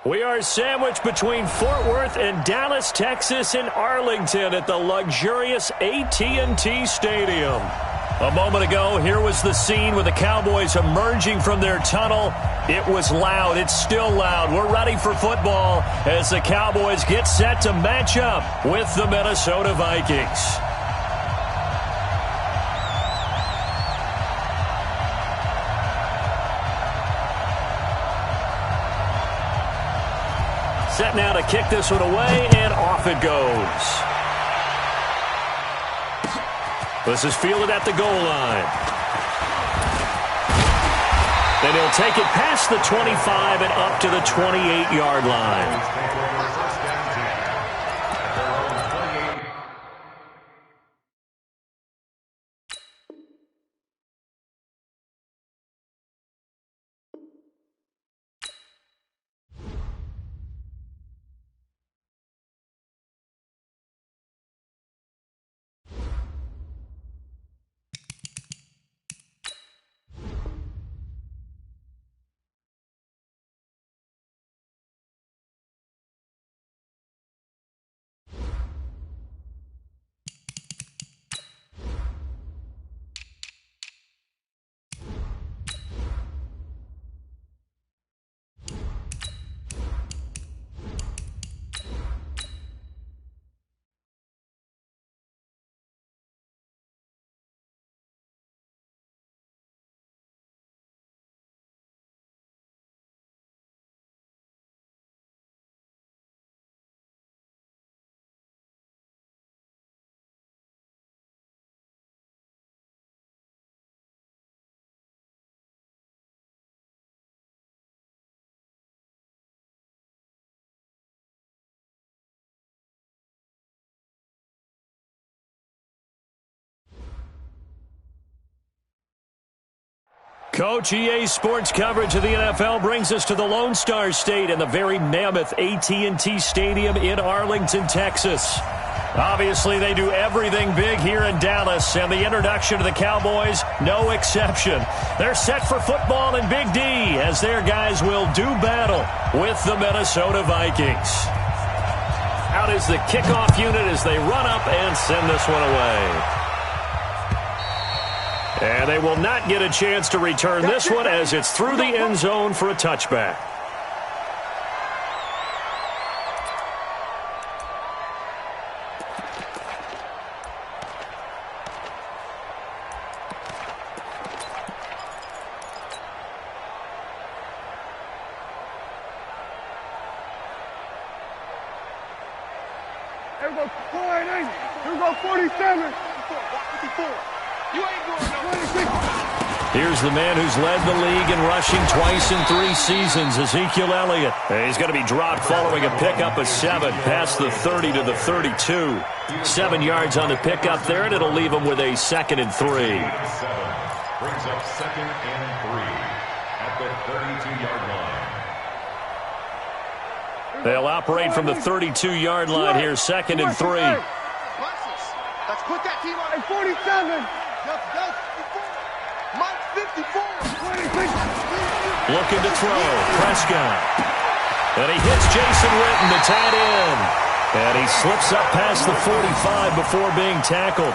We are sandwiched between Fort Worth and Dallas, Texas in Arlington at the luxurious AT&T Stadium. A moment ago, here was the scene with the Cowboys emerging from their tunnel. It was loud. It's still loud. We're ready for football as the Cowboys get set to match up with the Minnesota Vikings. Set now to kick this one away, and off it goes. This is fielded at the goal line. Then he'll take it past the 25 and up to the 28-yard line. Coach, EA Sports coverage of the NFL brings us to the Lone Star State and the very mammoth AT&T Stadium in Arlington, Texas. Obviously, they do everything big here in Dallas, and the introduction to the Cowboys, no exception. They're set for football in Big D as their guys will do battle with the Minnesota Vikings. Out is the kickoff unit as they run up and send this one away. And they will not get a chance to return this one as it's through the end zone for a touchback. Here we go, 47. 54. You ain't going no. Here's the man who's led the league in rushing twice in 3 seasons, Ezekiel Elliott. He's going to be dropped following a pickup of 7 past the 30 to the 32. 7 yards on the pickup there, and it'll leave him with a 2nd and 3. Brings up 2nd and 3 at the 32-yard line. They'll operate from the 32-yard line here, 2nd and 3. Let's put that team on 47. Mike 54. Looking to throw. Prescott. And he hits Jason Witten, the tight end. And he slips up past the 45 before being tackled.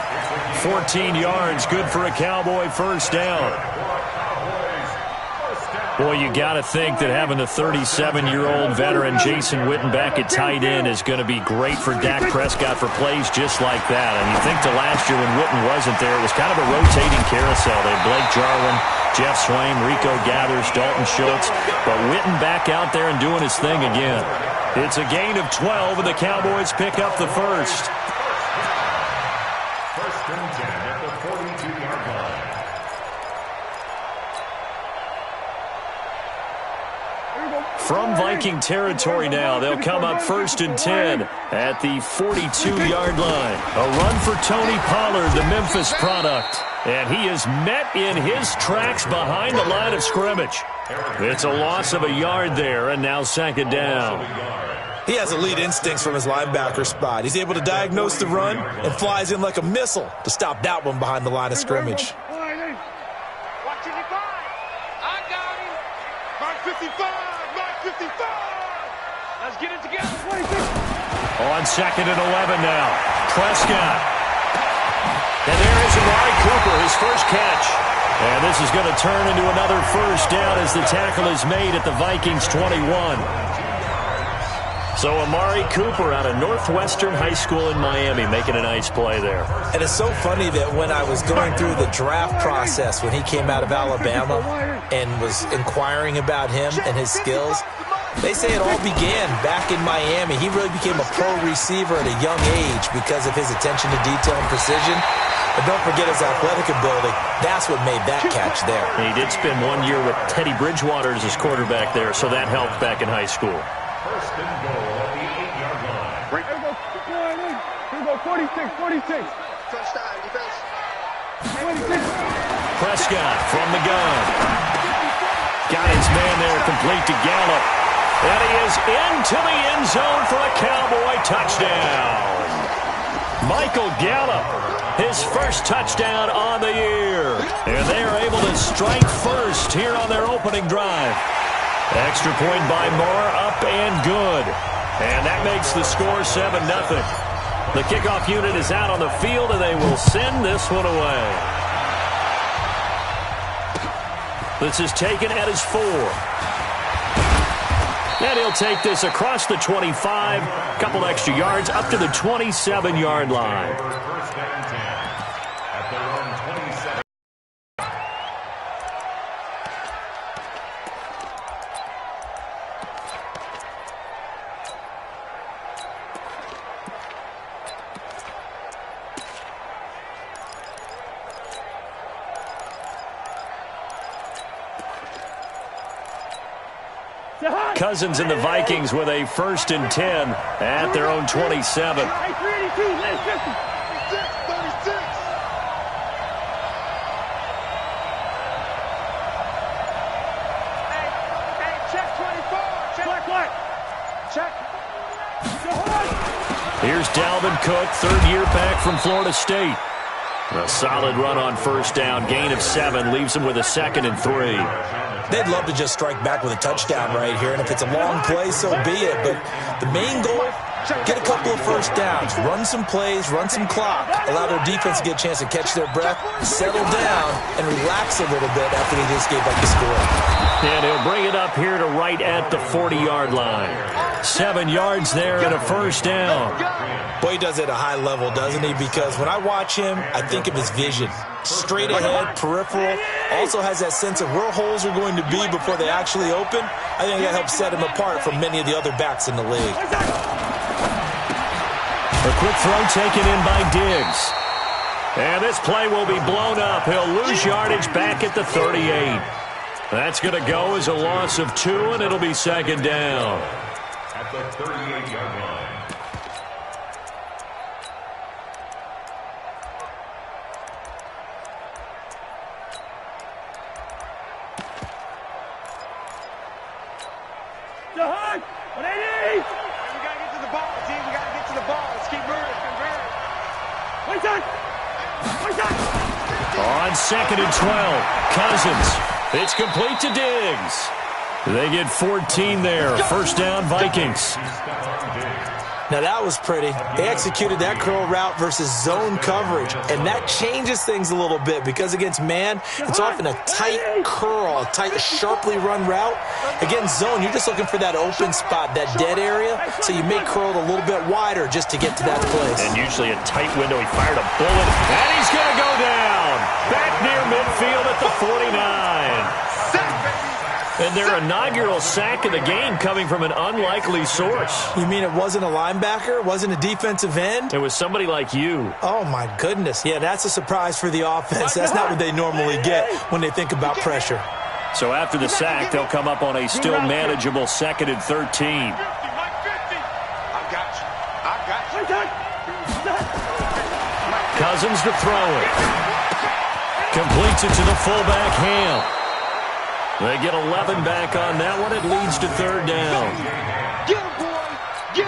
14 yards, good for a Cowboy first down. Boy, you got to think that having the 37-year-old veteran Jason Witten back at tight end is going to be great for Dak Prescott for plays just like that. And you think to last year when Witten wasn't there, it was kind of a rotating carousel. They had Blake Jarwin, Jeff Swain, Rico Gathers, Dalton Schultz. But Witten back out there and doing his thing again. It's a gain of 12, and the Cowboys pick up the first. First and 10 at the 42-yard line. From Viking territory now, they'll come up 1st and 10 at the 42-yard line. A run for Tony Pollard, the Memphis product. And he is met in his tracks behind the line of scrimmage. It's a loss of a yard there, and now 2nd down. He has elite instincts from his linebacker spot. He's able to diagnose the run and flies in like a missile to stop that one behind the line of scrimmage. Watch it, I got him. Mark 55. Mark 55. Let's get it together. On 2nd and 11 now. Prescott. And there is Amari Cooper, his first catch. And this is going to turn into another first down as the tackle is made at the Vikings 21. So Amari Cooper out of Northwestern High School in Miami making a nice play there. And it's so funny that when I was going through the draft process when he came out of Alabama and was inquiring about him and his skills, they say it all began back in Miami. He really became a pro receiver at a young age because of his attention to detail and precision. But don't forget his athletic ability. That's what made that catch there. He did spend 1 year with Teddy Bridgewater as his quarterback there, so that helped back in high school. First and goal at the 8-yard line. Here we go, 46. Touchdown, defense. 26. Prescott from the gun. Got his man there, complete to Gallup. And he is into the end zone for a Cowboy touchdown. Michael Gallup, his first touchdown on the year. And they are able to strike first here on their opening drive. Extra point by Moore, up and good. And that makes the score 7-0. The kickoff unit is out on the field, and they will send this one away. This is taken at his 4. And he'll take this across the 25, couple extra yards, up to the 27-yard line. First down 10 at their own 27. Cousins and the Vikings with a 1st and 10 at their own 27. Here's Dalvin Cook, 3rd year back from Florida State. A solid run on 1st down, gain of 7, leaves him with a 2nd and 3. They'd love to just strike back with a touchdown right here, and if it's a long play, so be it. But the main goal, get a couple of first downs, run some plays, run some clock, allow their defense to get a chance to catch their breath, settle down, and relax a little bit after they just gave up the score. And he'll bring it up here to right at the 40-yard line. 7 yards there and a first down. Boy, he does it at a high level, doesn't he? Because when I watch him, I think of his vision. Straight ahead, peripheral, also has that sense of where holes are going to be before they actually open. I think that helps set him apart from many of the other backs in the league. A quick throw taken in by Diggs. And this play will be blown up. He'll lose yardage back at the 38. That's going to go as a loss of 2, and it'll be 2nd down. At the 38-yard line. On 2nd and 12, Cousins. It's complete to Diggs. They get 14 there. First down, Vikings. Now that was pretty. They executed that curl route versus zone coverage, and that changes things a little bit because against man, it's often a tight curl, a tight, sharply run route. Against zone, you're just looking for that open spot, that dead area, so you may curl it a little bit wider just to get to that place. And usually a tight window. He fired a bullet, and he's going to go down. Back near midfield at the 49. And their inaugural sack of the game coming from an unlikely source. You mean it wasn't a linebacker? It wasn't a defensive end? It was somebody like you. Oh, my goodness. Yeah, that's a surprise for the offense. That's not what they normally get when they think about pressure. So after the sack, they'll come up on a still manageable 2nd and 13. Cousins to throw it. Completes it to the fullback, Ham. They get 11 back on that one. It leads to 3rd down.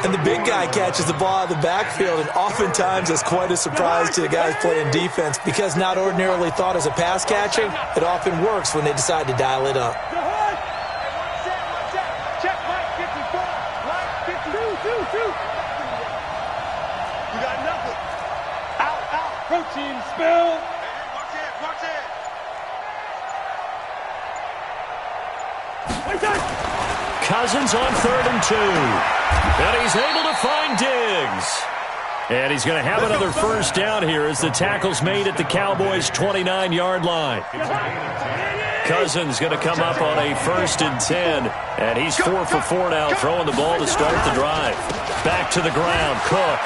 And the big guy catches the ball out of the backfield, and oftentimes it's quite a surprise to the guys playing defense because not ordinarily thought as a pass catching, it often works when they decide to dial it up. Protein spill. Watch it, watch it. Cousins on 3rd and 2. And he's able to find Diggs. And he's going to have another first down here as the tackle's made at the Cowboys' 29-yard line. Cousins going to come up on a 1st and 10. And he's 4 for 4 now, throwing the ball to start the drive. Back to the ground, Cook.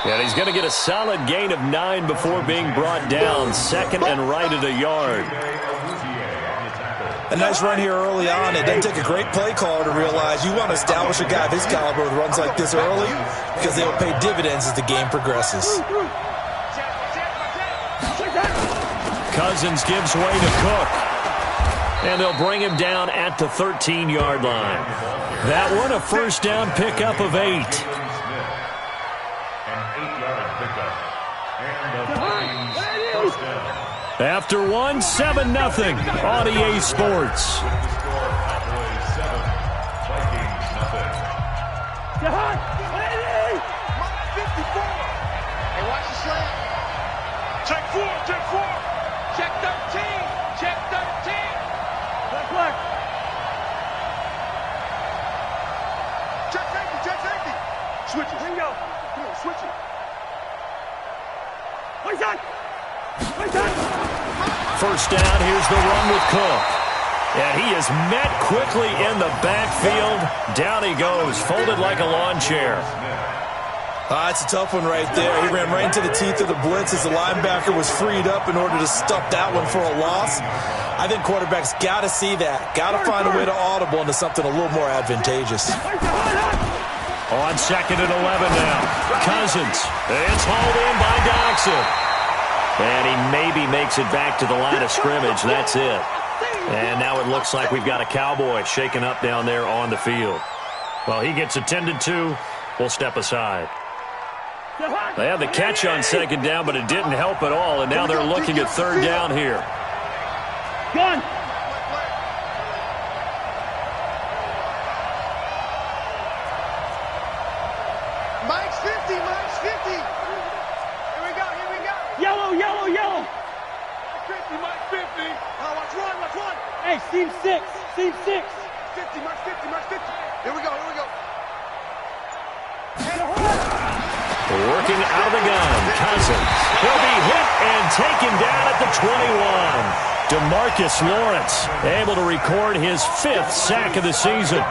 And he's going to get a solid gain of 9 before being brought down. 2nd and right at a yard. A nice run here early on. It doesn't take a great play caller to realize you want to establish a guy of his caliber with runs like this early because they'll pay dividends as the game progresses. Cousins gives way to Cook. And they'll bring him down at the 13-yard line. That one, a first down pickup of 8. After one, 7-0 on EA Sports. Hey, watch the slant. Check 4, check 4. Check 13, check 13. Left. Check safety. Switch it. Bingo. Come on, switch it. First down, here's the run with Cook. And he is met quickly in the backfield. Down he goes, folded like a lawn chair. It's a tough one right there. He ran right into the teeth of the blitz as the linebacker was freed up in order to stop that one for a loss. I think quarterbacks got to see that. Got to find a way to audible into something a little more advantageous. On 2nd and 11 now. Cousins. It's hauled in by Dodson. And he maybe makes it back to the line of scrimmage. That's it. And now it looks like we've got a Cowboy shaken up down there on the field. Well, he gets attended to. We'll step aside. They had the catch on 2nd down, but it didn't help at all. And now they're looking at 3rd down here. Gun. Mike's 50. Here we go. Yellow. 50, Mike 50. Watch one. Hey, seam 6. 50, Mike 50. Here we go. Working out of the gun, Cousins. He'll be hit and taken down at the 21. DeMarcus Lawrence able to record his 5th sack of the season.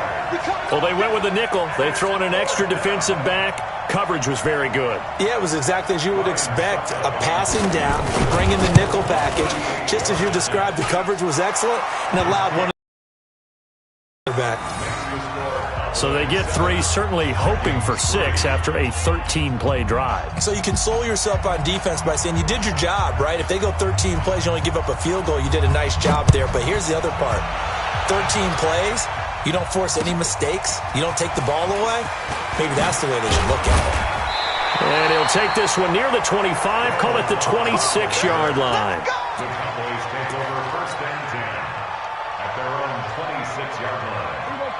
Well, they went with the nickel. They throw in an extra defensive back. Coverage was very good. Yeah, it was exactly as you would expect. A passing down, bring in the nickel package. Just as you described, the coverage was excellent and allowed one back. So they get 3, certainly hoping for 6 after a 13-play drive. So you console yourself on defense by saying you did your job, right? If they go 13 plays, you only give up a field goal, you did a nice job there. But here's the other part. 13 plays, you don't force any mistakes, you don't take the ball away. Maybe that's the way they should look at it. And he'll take this one near the 25, call it the 26-yard line. The Cowboys take over 1st and 10 at their own 26-yard line.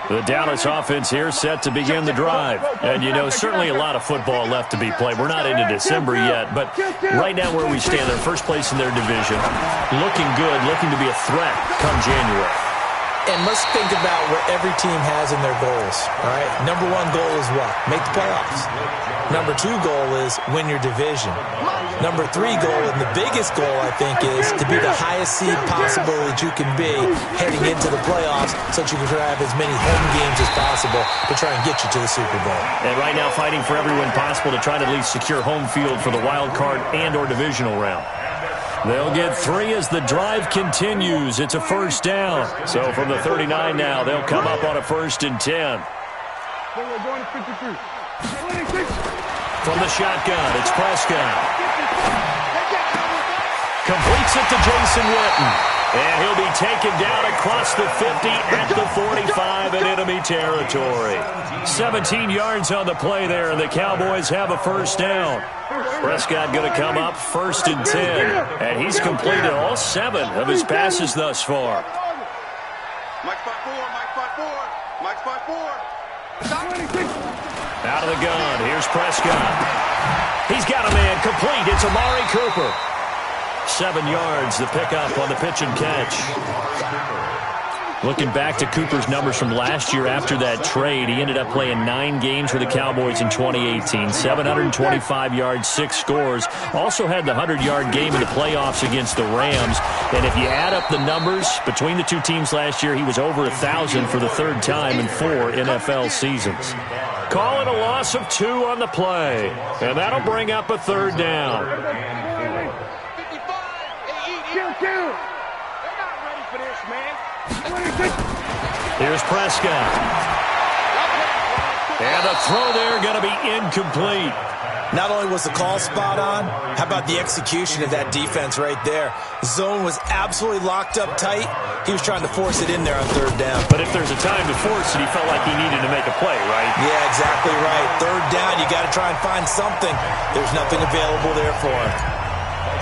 The Dallas offense here set to begin the drive. And, you know, certainly a lot of football left to be played. We're not into December yet, but right now where we stand, they're first place in their division. Looking good, looking to be a threat come January. And let's think about what every team has in their goals, all right? Number 1 goal is what? Make the playoffs. Number 2 goal is win your division. Number 3 goal, and the biggest goal, I think, is to be the highest seed possible that you can be heading into the playoffs so that you can have as many home games as possible to try and get you to the Super Bowl. And right now fighting for every win possible to try to at least secure home field for the wild card and or divisional round. They'll get 3 as the drive continues. It's a first down. So from the 39 now, they'll come up on a 1st and 10. From the shotgun, it's Prescott. Completes it to Jason Witten. And he'll be taken down across the 50 at the 45 in enemy territory. 17 yards on the play there, and the Cowboys have a first down. Prescott going to come up 1st and 10. And he's completed all 7 of his passes thus far. Mike 5-4. Out of the gun, here's Prescott. He's got a man complete. It's Amari Cooper. 7 yards, the pickup on the pitch and catch. Looking back to Cooper's numbers from last year after that trade, he ended up playing 9 games for the Cowboys in 2018. 725 yards, 6 scores. Also had the 100-yard game in the playoffs against the Rams. And if you add up the numbers between the two teams last year, he was over 1,000 for the 3rd time in 4 NFL seasons. Call it a loss of 2 on the play. And that'll bring up a 3rd down. Here's Prescott. And the throw there going to be incomplete. Not only was the call spot on, how about the execution of that defense right there? Zone was absolutely locked up tight. He was trying to force it in there on 3rd down. But if there's a time to force it, he felt like he needed to make a play, right? Yeah, exactly right. 3rd down, you got to try and find something. There's nothing available there for him.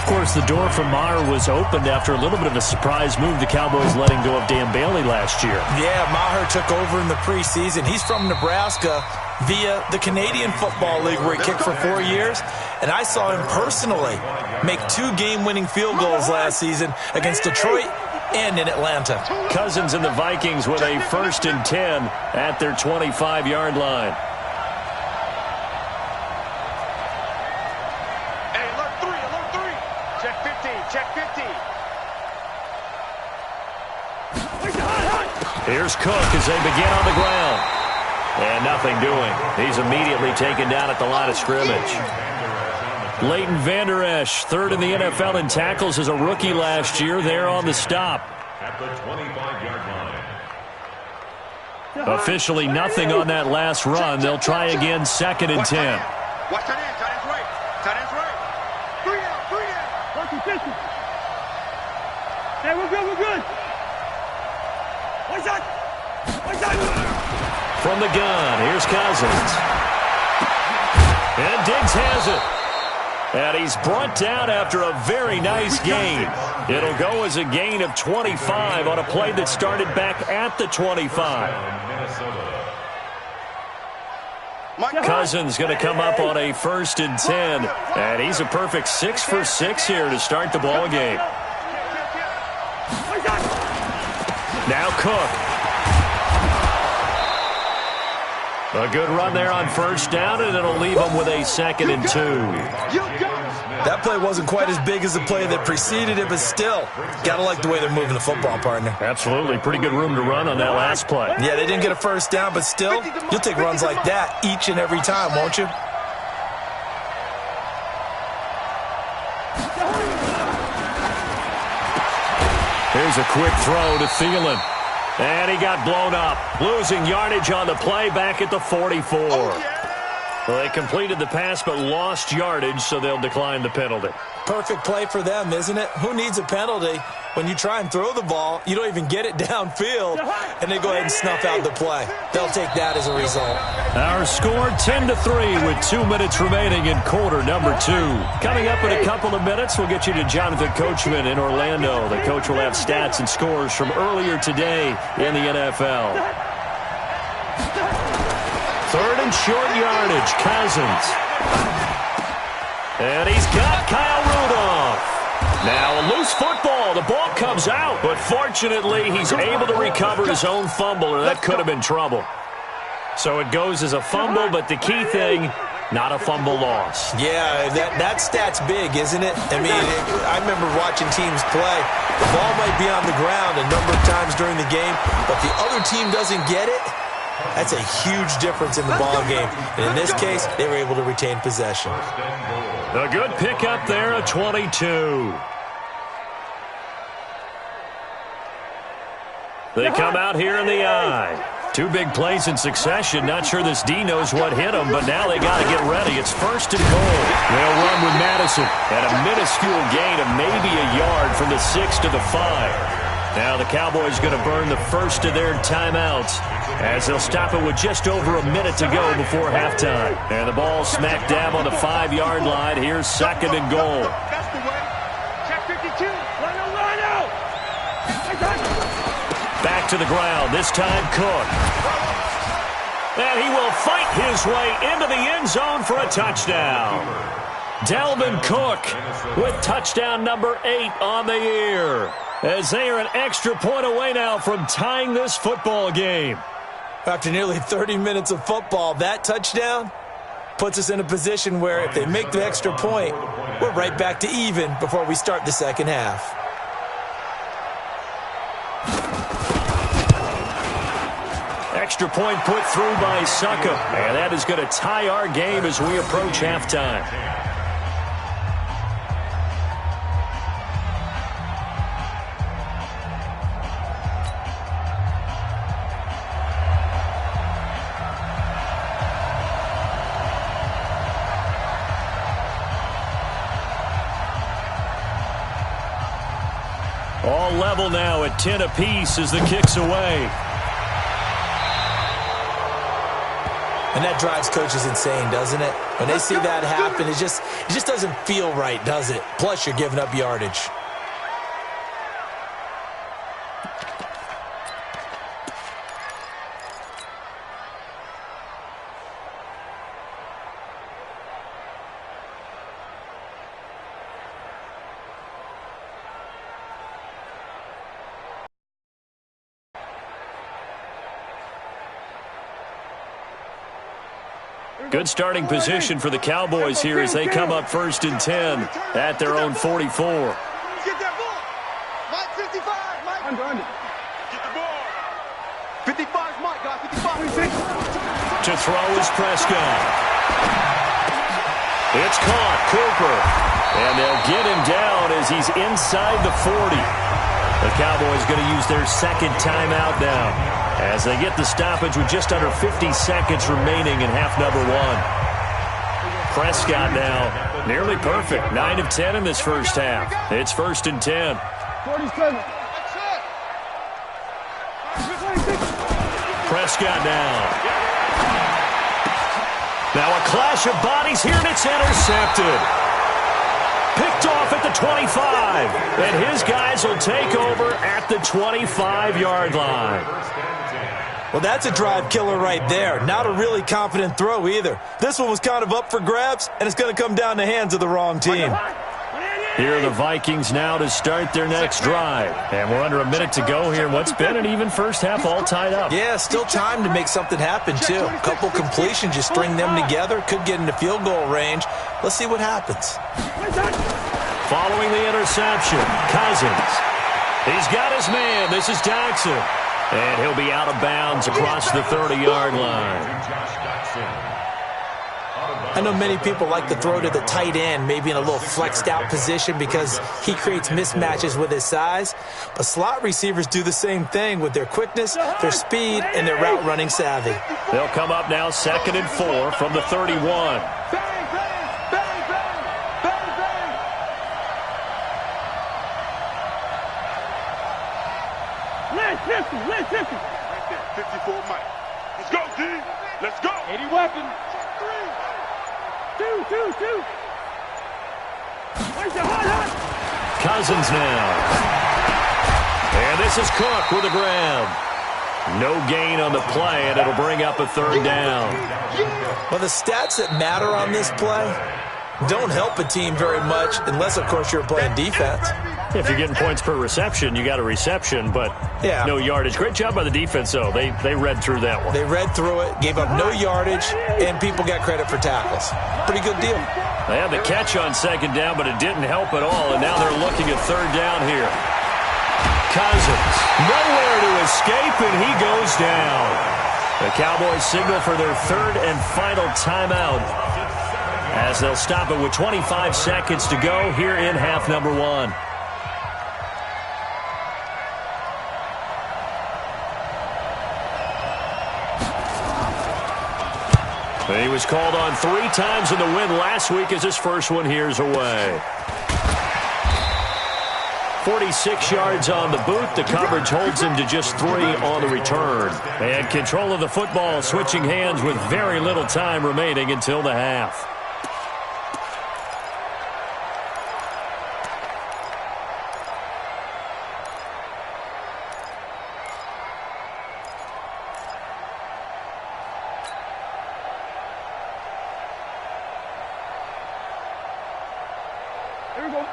Of course, the door for Maher was opened after a little bit of a surprise move. The Cowboys letting go of Dan Bailey last year. Yeah, Maher took over in the preseason. He's from Nebraska via the Canadian Football League where he kicked for 4 years. And I saw him personally make 2 game-winning field goals last season against Detroit and in Atlanta. Cousins and the Vikings with a 1st and 10 at their 25-yard line. Here's Cook as they begin on the ground. And nothing doing. He's immediately taken down at the line of scrimmage. Leighton Vander Esch, 3rd in the NFL in tackles as a rookie last year. There on the stop. At the 25-yard line. Officially nothing on that last run. They'll try again 2nd and 10. Watch tight end. Tight end's right. Tight end's right. 3 out. 3 out. Watch your distance. Hey, we're good. We're good. From the gun, here's Cousins. And Diggs has it. And he's brought down after a very nice gain. It'll go as a gain of 25 on a play that started back at the 25. Cousins going to come up on a 1st and 10. And he's a perfect 6 for 6 here to start the ball game. Now Cook. A good run there on 1st down, and it'll leave him with a 2nd and 2. That play wasn't quite as big as the play that preceded it, but still, got to like the way they're moving the football, partner. Absolutely. Pretty good room to run on that last play. Yeah, they didn't get a 1st down, but still, you'll take runs like that each and every time, won't you? Here's a quick throw to Thielen. And he got blown up. Losing yardage on the play back at the 44. Well, they completed the pass but lost yardage, so they'll decline the penalty. Perfect play for them, isn't it? Who needs a penalty when you try and throw the ball, you don't even get it downfield, and they go ahead and snuff out the play. They'll take that as a result. Our score 10-3 with 2 minutes remaining in quarter number 2. Coming up in a couple of minutes, we'll get you to Jonathan Coachman in Orlando. The coach will have stats and scores from earlier today in the NFL. 3rd and short yardage, Cousins. And he's got Kyle Rudolph. Now a loose football. The ball comes out, but fortunately he's able to recover his own fumble, or that could have been trouble. So it goes as a fumble, but the key thing, not a fumble loss. Yeah, that stat's big, isn't it? I mean, I remember watching teams play. The ball might be on the ground a number of times during the game, but the other team doesn't get it. That's a huge difference in the ball game. And in this case, they were able to retain possession. A good pickup there, a 22. They come out here in the I. 2 big plays in succession. Not sure this D knows what hit him, but now they got to get ready. It's 1st and goal. They'll run with Madison at a minuscule gain of maybe a yard from the 6 to the 5. Now the Cowboys going to burn the first of their timeouts as they'll stop it with just over a minute to go before halftime. And the ball smack dab on the 5-yard line. Here's 2nd and goal. That's the way. Check 52. Line out. Back to the ground. This time Cook. And he will fight his way into the end zone for a touchdown. Dalvin Cook with touchdown number 8 on the year, as they are an extra point away now from tying this football game. After nearly 30 minutes of football, that touchdown puts us in a position where if they make the extra point, we're right back to even before we start the second half. Extra point put through by Suckup, and that is going to tie our game as we approach halftime. All level now at 10 apiece as the kick's away. And that drives coaches insane, doesn't it? When they see that happen, it just doesn't feel right, does it? Plus, you're giving up yardage. Good starting position for the Cowboys here as they come up 1st and 10 at their own 44. Get that ball. Mike, 55. Mike. Under. Get the ball. 55, Mike. Got 55. To throw is Prescott. It's caught. Cooper. And they'll get him down as he's inside the 40. The Cowboys going to use their second timeout now, as they get the stoppage with just under 50 seconds remaining in half number 1. Prescott now nearly perfect. 9 of 10 in this first half. It's 1st and 10. 47. Prescott now. Now a clash of bodies here, and it's intercepted. Picked off at the 25, and his guys will take over at the 25-yard line. Well, that's a drive killer right there. Not a really confident throw either. This one was kind of up for grabs, and it's going to come down the hands of the wrong team. Here are the Vikings now to start their next drive. And we're under a minute to go here in what's been an even first half, all tied up. Yeah, still time to make something happen, too. A couple completions, just string them together. Could get into field goal range. Let's see what happens. Following the interception, Cousins. He's got his man. This is Jackson. And he'll be out of bounds across the 30-yard line. I know many people like to throw to the tight end, maybe in a little flexed out position because he creates mismatches with his size. But slot receivers do the same thing with their quickness, their speed, and their route running savvy. They'll come up now 2nd and 4 from the 31. Right there, 54 Mike. Let's go, D. Let's go. 80 weapons. 2. Where's the hot? Cousins now. And this is Cook with a grab. No gain on the play, and it'll bring up a 3rd down. Well, the stats that matter on this play don't help a team very much unless, of course, you're playing defense. If you're getting points per reception, you got a reception, but no yardage. Great job by the defense, though. They read through that one. They read through it, gave up no yardage, and people got credit for tackles. Pretty good deal. They had the catch on 2nd down, but it didn't help at all, and now they're looking at 3rd down here. Cousins, nowhere to escape, and he goes down. The Cowboys signal for their 3rd and final timeout, as they'll stop it with 25 seconds to go here in half number 1. He was called on 3 times in the win last week as his first one here's away. 46 yards on the boot. The coverage holds him to just 3 on the return. And control of the football switching hands with very little time remaining until the half.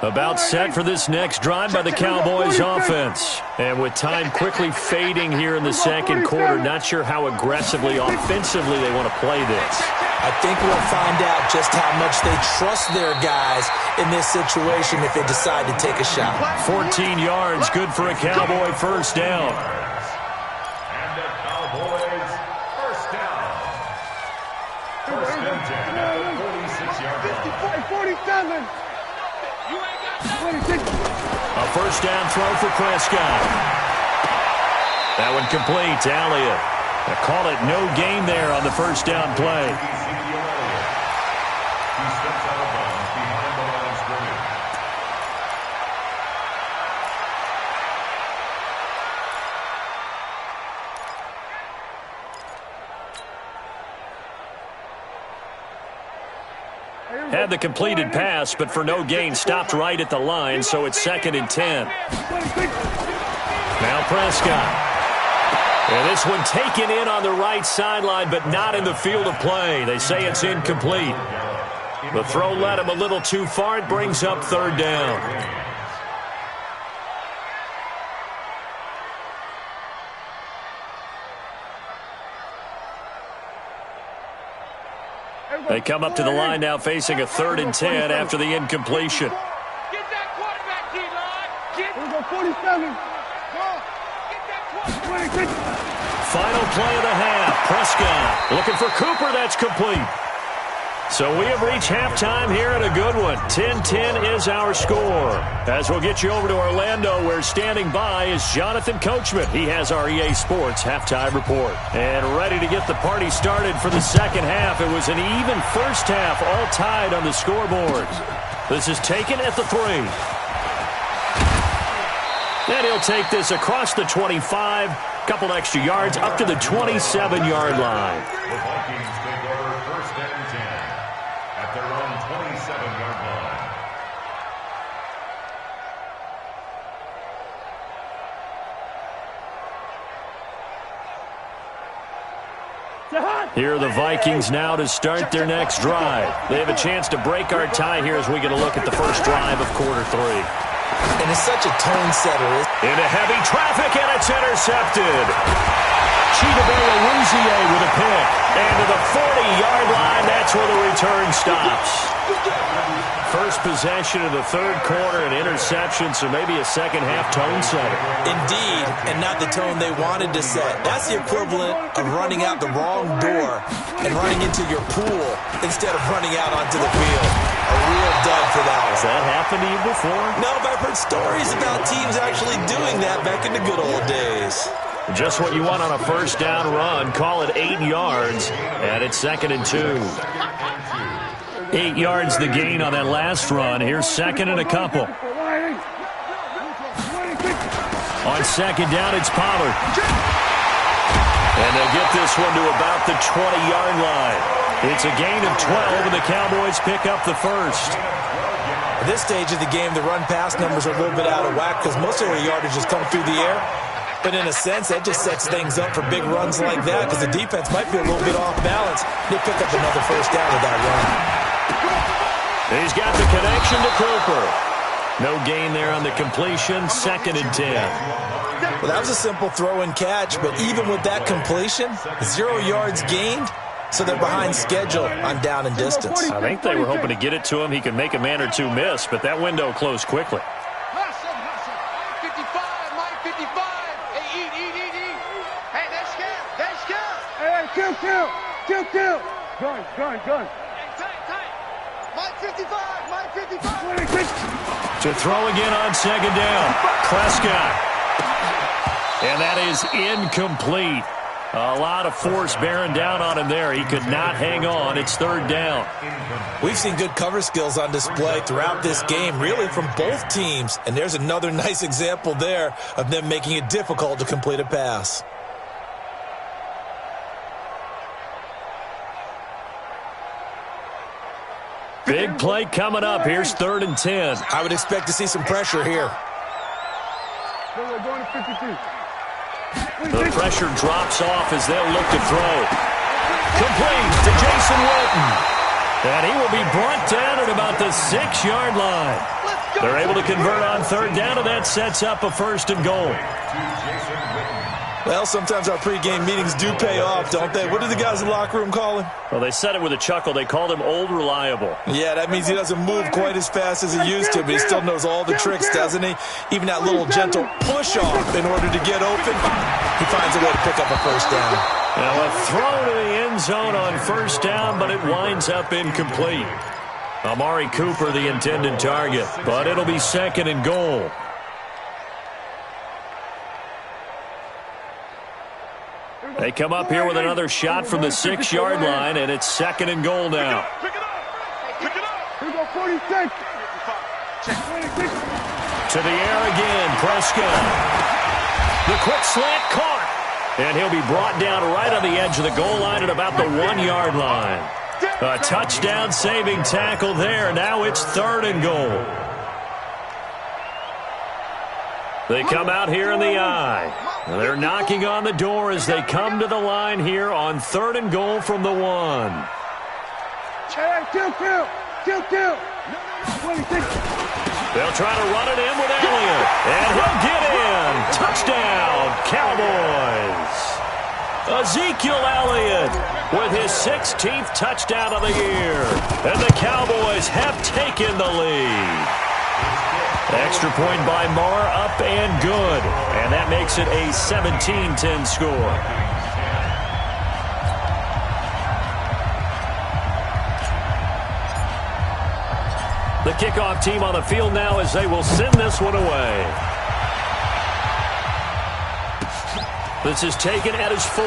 About set for this next drive by the Cowboys offense. And with time quickly fading here in the second quarter, not sure how aggressively, offensively they want to play this. I think we'll find out just how much they trust their guys in this situation if they decide to take a shot. 14 yards, good for a Cowboy first down. And the Cowboys first down. First and 10 at the 46-yard line. 47. A first down throw for Prescott. That one complete to Elliott. They call it no gain there on the first down play. He steps out of bounds behind the line of scrimmage. Had the completed pass, but for no gain, stopped right at the line, so it's 2nd and 10. Now Prescott. And this one taken in on the right sideline, but not in the field of play. They say it's incomplete. The throw led him a little too far. It brings up 3rd down. They come up to the line now facing a 3rd and 10 after the incompletion. Get that quarterback, D-line. Get 47. Get that 26. Final play of the half. Prescott looking for Cooper. That's complete. So we have reached halftime here at a good one. 10-10 is our score. As we'll get you over to Orlando, where standing by is Jonathan Coachman. He has our EA Sports halftime report. And ready to get the party started for the second half. It was an even first half, all tied on the scoreboard. This is taken at the 3. And he'll take this across the 25. Couple extra yards up to the 27-yard line. The Vikings take over 1st and 10 at their own 27-yard line. Here are the Vikings now to start their next drive. They have a chance to break our tie here as we get a look at the first drive of quarter 3. And it's such a tone setter. Into heavy traffic, and it's intercepted. Chidobe-Awuzie with a pick. And to the 40-yard line, that's where the return stops. First possession of the 3rd quarter, an interception, so maybe a second-half tone setter. Indeed, and not the tone they wanted to set. That's the equivalent of running out the wrong door and running into your pool instead of running out onto the field. A real dud for that one. Has that happened to you before? No, but I've heard stories about teams actually doing that back in the good old days. Just what you want on a first down run. Call it 8 yards, and it's 2nd and 2. 8 yards the gain on that last run. Here's 2nd and a couple. On 2nd down, it's Pollard. And they'll get this one to about the 20-yard line. It's a gain of 12, and the Cowboys pick up the first. At this stage of the game, the run-pass numbers are a little bit out of whack because most of their yardage has come through the air. But in a sense, that just sets things up for big runs like that because the defense might be a little bit off balance. They pick up another first down with that run. He's got the connection to Cooper. No gain there on the completion. 2nd and 10. Well, that was a simple throw and catch, but even with that completion, 0 yards gained, so they're behind schedule on down and distance. I think they were hoping to get it to him. He could make a man or two miss, but that window closed quickly. 55, Mike 55. Hey, eat. Hey, that's scout. Hey, kill. Gun. Tight. Mike 55. To throw again on 2nd down. Prescott. And that is incomplete. A lot of force bearing down on him there. He could not hang on. It's 3rd down. We've seen good cover skills on display throughout this game, really from both teams. And there's another nice example there of them making it difficult to complete a pass. Big play coming up. Here's 3rd and 10. I would expect to see some pressure here. We're going to 52. The pressure drops off as they'll look to throw. Complete to Jason Witten. And he will be brought down at about the 6-yard line. They're able to convert on third down, and that sets up a 1st and goal. Well, sometimes our pregame meetings do pay off, don't they? What do the guys in the locker room call him? Well, they said it with a chuckle. They called him Old Reliable. Yeah, that means he doesn't move quite as fast as he used to, but he still knows all the tricks, doesn't he? Even that little gentle push-off in order to get open. He finds a way to pick up a 1st down. Now a throw to the end zone on 1st down, but it winds up incomplete. Amari Cooper, the intended target, but it'll be 2nd and goal. They come up here with another shot from the 6-yard line, and it's 2nd and goal now. Pick it up. Pick it up. Here we go, 46. To the air again, Prescott. The quick slant caught. And he'll be brought down right on the edge of the goal line at about the 1-yard line. A touchdown-saving tackle there. Now it's 3rd and goal. They come out here in the eye. They're knocking on the door as they come to the line here on 3rd and goal from the 1. They'll try to run it in with Elliott. And he'll get in. Touchdown, Cowboys. Ezekiel Elliott with his 16th touchdown of the year. And the Cowboys have taken the lead. Extra point by Marr, up and good. And that makes it a 17-10 score. The kickoff team on the field now as they will send this one away. This is taken at his 4.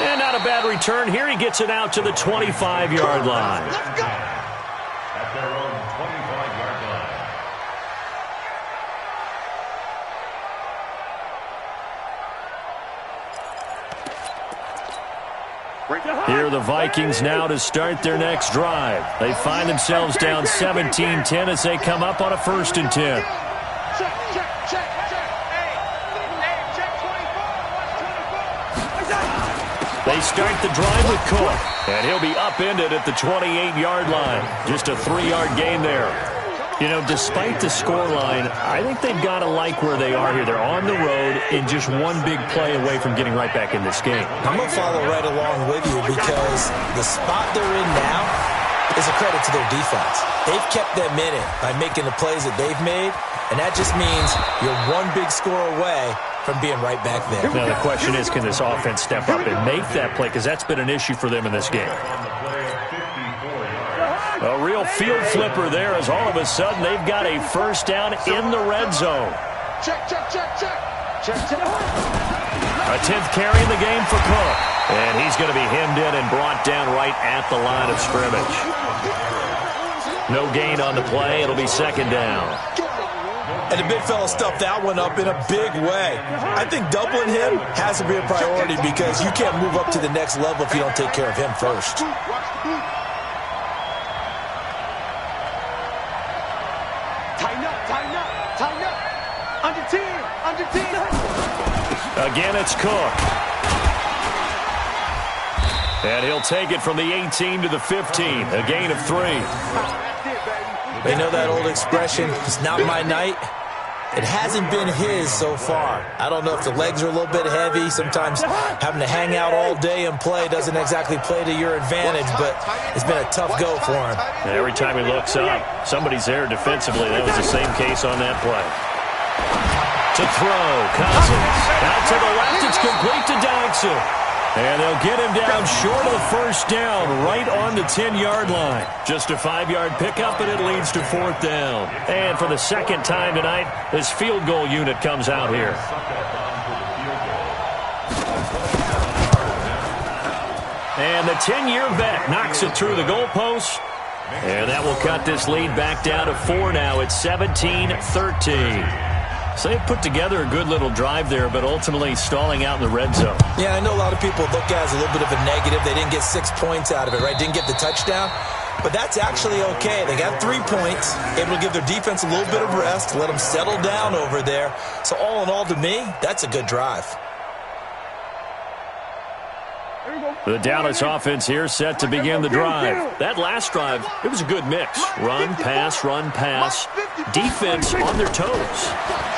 And not a bad return here. He gets it out to the 25-yard line. Let's go. At their own 25-yard line. Here are the Vikings now to start their next drive. They find themselves down 17-10 as they come up on a 1st and 10. Check. Hey, check 24. They start the drive with Cook, and he'll be upended at the 28-yard line. Just a 3-yard gain there. You know, despite the scoreline, I think they've got to like where they are here. They're on the road and just one big play away from getting right back in this game. I'm going to follow right along with you because the spot they're in now is a credit to their defense. They've kept them in it by making the plays that they've made, and that just means you're one big score away from being right back there. Now the question is, can this offense step up and make that play? Because that's been an issue for them in this game. A real field flipper there as all of a sudden they've got a 1st down in the red zone. Check. A 10th carry in the game for Cook. And he's going to be hemmed in and brought down right at the line of scrimmage. No gain on the play. It'll be 2nd down. And the big fella stuffed that one up in a big way. I think doubling him has to be a priority because you can't move up to the next level if you don't take care of him first. Tighten up. Under 10. Again, it's Cook. And he'll take it from the 18 to the 15. A gain of 3. They know that old expression, it's not my night. It hasn't been his so far. I don't know if the legs are a little bit heavy. Sometimes having to hang out all day and play doesn't exactly play to your advantage, but it's been a tough go for him. And every time he looks up, somebody's there defensively. That was the same case on that play. To throw, Cousins. Out to the left, it's complete to Dodson. And they'll get him down short of the 1st down, right on the 10-yard line. Just a 5-yard pickup, and it leads to 4th down. And for the 2nd time tonight, this field goal unit comes out here. And the 10-year vet knocks it through the goalpost. And that will cut this lead back down to 4 now. It's 17-13. So they've put together a good little drive there, but ultimately stalling out in the red zone. Yeah, I know a lot of people look at it as a little bit of a negative. They didn't get 6 points out of it, right? Didn't get the touchdown. But that's actually okay. They got 3 points, able to give their defense a little bit of rest, let them settle down over there. So all in all, to me, that's a good drive. The Dallas offense here set to begin the drive. That last drive, it was a good mix. Run, pass, defense on their toes.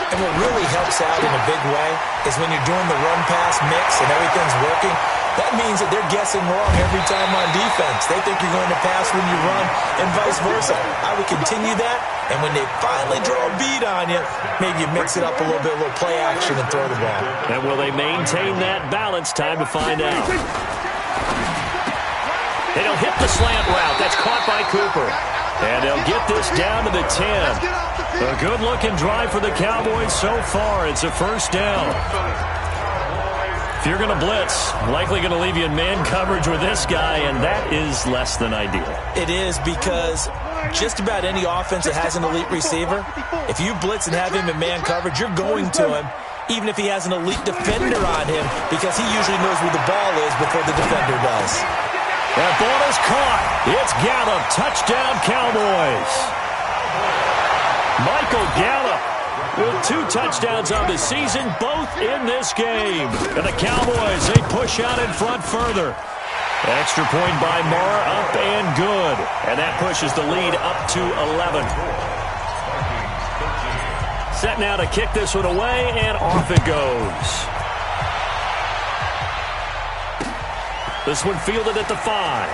And what really helps out in a big way is when you're doing the run-pass mix and everything's working, that means that they're guessing wrong every time on defense. They think you're going to pass when you run and vice versa. I would continue that, and when they finally draw a beat on you, maybe you mix it up a little bit, a little play action and throw the ball. And will they maintain that balance? Time to find out. And he'll hit the slant route. That's caught by Cooper. And they'll get this down to the 10. A good-looking drive for the Cowboys so far. It's a first down. If you're going to blitz, likely going to leave you in man coverage with this guy, and that is less than ideal. It is, because just about any offense that has an elite receiver, if you blitz and have him in man coverage, you're going to him, even if he has an elite defender on him, because he usually knows where the ball is before the defender does. That ball is caught. It's Gallup. Touchdown, Cowboys. Michael Gallup with 2 touchdowns on the season, both in this game. And the Cowboys, they push out in front further. Extra point by Marr, up and good. And that pushes the lead up to 11. Set now to kick this one away, and off it goes. This one fielded at the 5.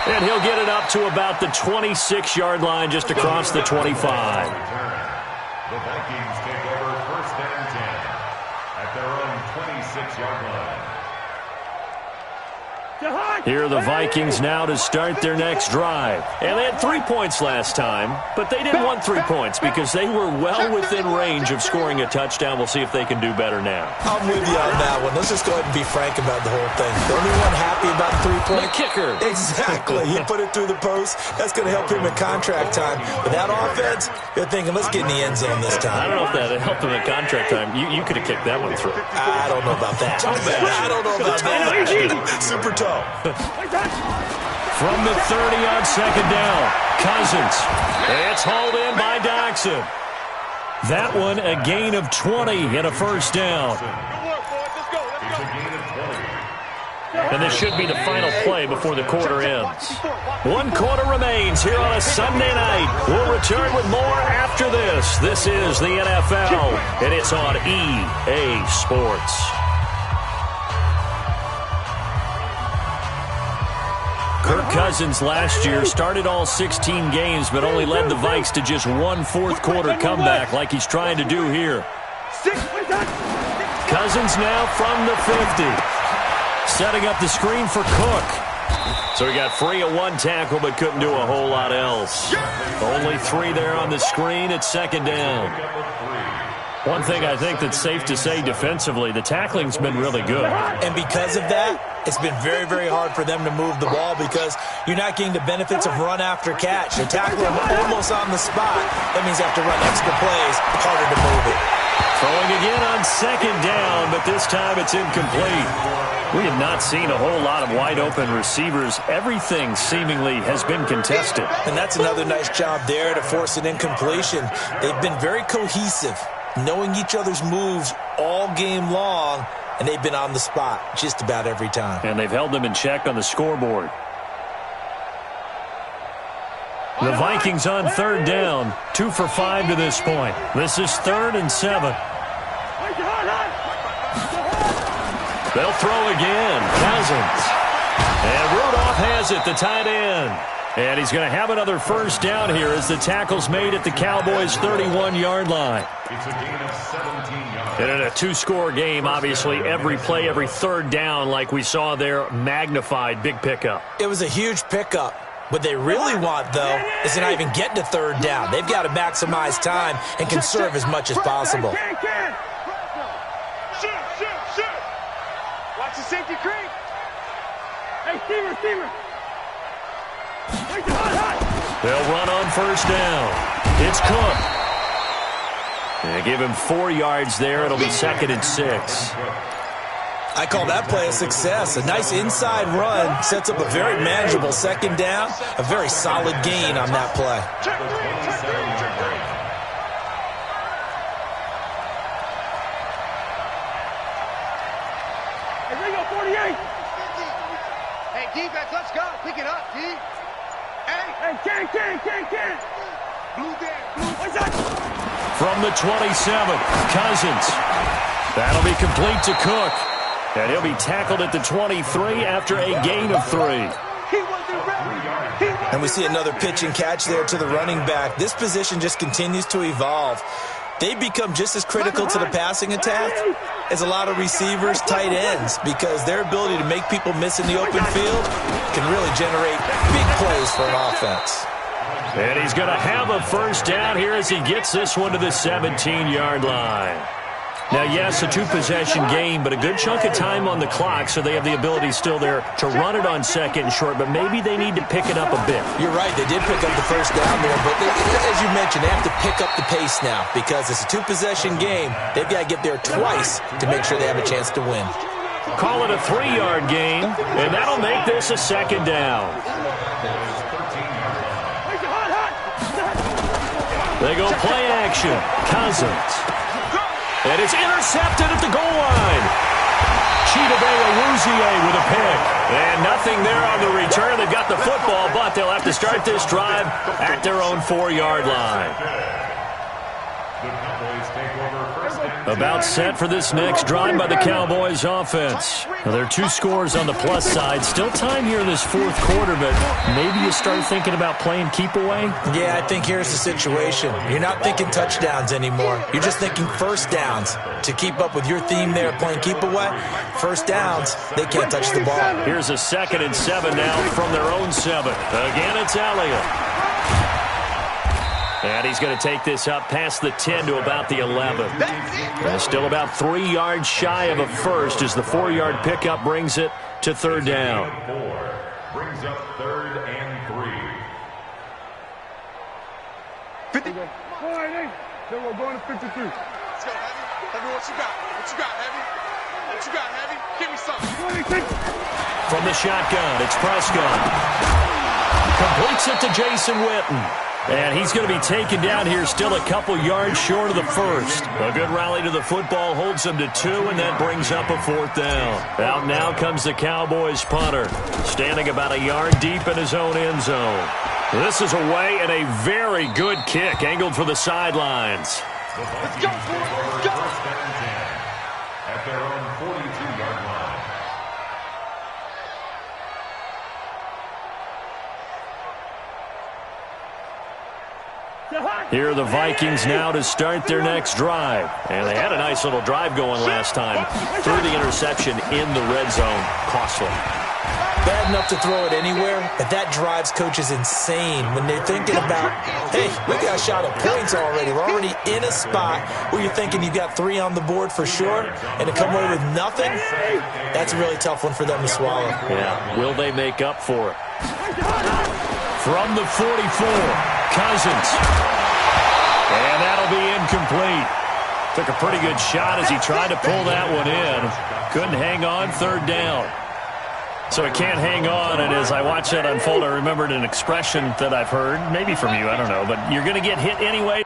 And he'll get it up to about the 26-yard line, just across the 25. The Vikings take over first and 10 at their own 26-yard line. Here are the Vikings now to start their next drive. And they had 3 points last time, but they didn't want 3 points because they were well within range of scoring a touchdown. We'll see if they can do better now. I'm with you on that one. Let's just go ahead and be frank about the whole thing. The only one happy about the 3-point? The kicker. Exactly. He put it through the post. That's going to help him in contract time. But that offense, they're thinking, let's get in the end zone this time. I don't know if that helped him in contract time. You could have kicked that one through. I don't know about that. I don't know about that. Super tall. From the 30 on second down, Cousins. It's hauled in by Doxson. That one a gain of 20 and a first down. It's a gain of 20. And this should be the final play before the quarter ends. 1 quarter remains here on a Sunday night. We'll return with more after this. This is the NFL, and it's on EA Sports. Kirk Cousins last year started all 16 games, but only led the Vikes to just 1 fourth-quarter comeback like he's trying to do here. Cousins now from the 50. Setting up the screen for Cook. So he got free of 1 tackle, but couldn't do a whole lot else. Only 3 there on the screen at second down. One thing I think that's safe to say defensively, the tackling's been really good. And because of that, it's been very, very hard for them to move the ball because you're not getting the benefits of run after catch. You're tackling them almost on the spot. That means you have to run extra plays, harder to move it. Throwing again on second down, but this time it's incomplete. We have not seen a whole lot of wide-open receivers. Everything seemingly has been contested. And that's another nice job there to force an incompletion. They've been very cohesive, knowing each other's moves all game long, and they've been on the spot just about every time. And they've held them in check on the scoreboard. The Vikings on third down, 2 for 5 to this point. This is 3rd and 7. They'll throw again. Cousins. And Rudolph has it, the tight end. And he's going to have another first down here as the tackle's made at the Cowboys' 31-yard line. It's a gain of 17 yards. And in a 2-score game, obviously, every play, every third down, like we saw there, magnified, big pickup. It was a huge pickup. What they really want, though, is to not even get to third down. They've got to maximize time and conserve as much as possible. Shoot. Watch the safety creep. Hey, Steamer. They'll run on first down. It's Cook. They give him 4 yards there. It'll be 2nd and 6. I call that play a success. A nice inside run sets up a very manageable second down. A very solid gain on that play. Hey, defense, let's go. Pick it up, D. Hey, can't. Blue there. What's that? From the 27, Cousins. That'll be complete to Cook. And he'll be tackled at the 23 after a gain of 3. He wasn't ready. And we see another pitch and catch there to the running back. This position just continues to evolve. They become just as critical to the passing attack as a lot of receivers, tight ends, because their ability to make people miss in the open field can really generate big plays for an offense. And he's going to have a first down here as he gets this one to the 17-yard line. Now, yes, a two-possession game, but a good chunk of time on the clock, so they have the ability still there to run it on second and short, but maybe they need to pick it up a bit. You're right. They did pick up the first down there, but as you mentioned, they have to pick up the pace now because it's a two-possession game. They've got to get there twice to make sure they have a chance to win. Call it a 3-yard gain, and that'll make this a second down. They go play action. Cousins. And it's intercepted at the goal line. Chidobe with a pick. And nothing there on the return. They've got the football, but they'll have to start this drive at their own 4-yard line. About set for this next drive by the Cowboys offense. Now, there are 2 scores on the plus side. Still time here in this fourth quarter, but maybe you start thinking about playing keep away? Yeah, I think here's the situation. You're not thinking touchdowns anymore. You're just thinking first downs. To keep up with your theme there, playing keep away, first downs, they can't touch the ball. Here's a 2nd and 7 now from their own 7. Again, it's Elliott. And he's going to take this up past the 10 to about the 11. And still about 3 yards shy of a first as the 4-yard pickup brings it to 3rd down. Brings up 3rd and 3. 50. Then we're going to 53. Let's go, Heavy. Heavy, what you got? What you got, Heavy? What you got, Heavy? Give me something. From the shotgun, it's Prescott. Completes it to Jason Witten. And he's going to be taken down here still a couple yards short of the first. A good rally to the football holds him to 2, and that brings up a 4th down. Out now comes the Cowboys punter, standing about a yard deep in his own end zone. This is away and a very good kick, angled for the sidelines. Let's go, let's go. At their own 42-yard line. Here are the Vikings now to start their next drive. And they had a nice little drive going last time. Threw the interception in the red zone. Costly. Bad enough to throw it anywhere, but that drives coaches insane when they're thinking about, hey, we got a shot at points already. We're already in a spot where you're thinking you got 3 on the board for sure, and to come away with nothing, that's a really tough one for them to swallow. Yeah, will they make up for it? From the 44, Cousins. And that'll be incomplete. Took a pretty good shot as he tried to pull that one in. Couldn't hang on, 3rd down. So he can't hang on, and as I watched that unfold, I remembered an expression that I've heard, maybe from you, I don't know, but you're going to get hit anyway.